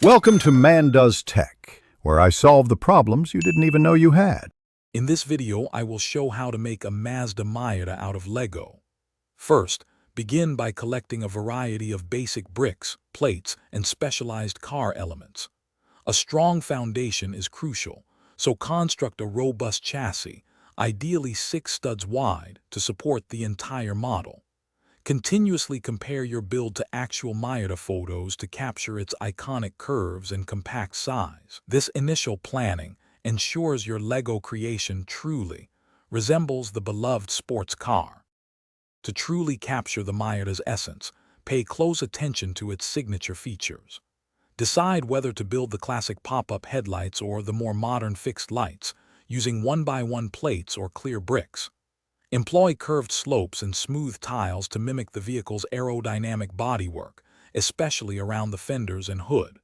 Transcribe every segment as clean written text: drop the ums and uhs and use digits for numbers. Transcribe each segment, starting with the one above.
Welcome to Man Does Tech, where I solve the problems you didn't even know you had. In this video, I will show how to make a Mazda Miata out of Lego. First, begin by collecting a variety of basic bricks, plates, and specialized car elements. A strong foundation is crucial, so construct a robust chassis, ideally 6 studs wide, to support the entire model. Continuously compare your build to actual Miata photos to capture its iconic curves and compact size. This initial planning ensures your Lego creation truly resembles the beloved sports car. To truly capture the Miata's essence, pay close attention to its signature features. Decide whether to build the classic pop-up headlights or the more modern fixed lights, using 1x1 plates or clear bricks. Employ curved slopes and smooth tiles to mimic the vehicle's aerodynamic bodywork, especially around the fenders and hood.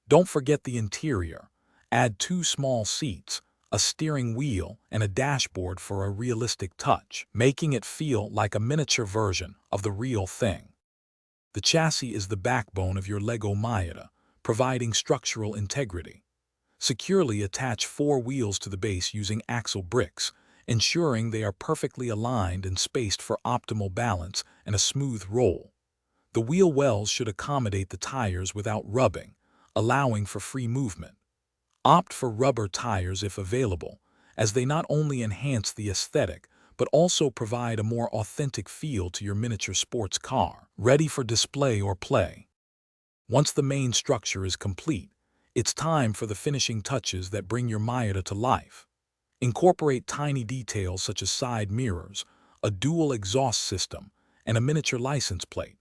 Don't forget the interior. Add 2 small seats, a steering wheel, and a dashboard for a realistic touch, making it feel like a miniature version of the real thing. The chassis is the backbone of your Lego Miata, providing structural integrity. Securely attach 4 wheels to the base using axle bricks, ensuring they are perfectly aligned and spaced for optimal balance and a smooth roll. The wheel wells should accommodate the tires without rubbing, allowing for free movement. Opt for rubber tires if available, as they not only enhance the aesthetic but also provide a more authentic feel to your miniature sports car, ready for display or play. Once the main structure is complete, it's time for the finishing touches that bring your Miata to life. Incorporate tiny details such as side mirrors, a dual exhaust system, and a miniature license plate.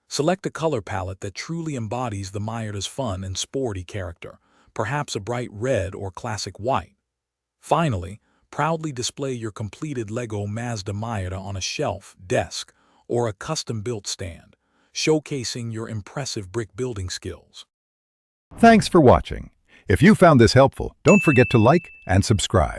Select a color palette that truly embodies the Miata's fun and sporty character, perhaps a bright red or classic white. Finally, proudly display your completed Lego Mazda Miata on a shelf, desk, or a custom-built stand, showcasing your impressive brick building skills. Thanks for watching. If you found this helpful, don't forget to like and subscribe.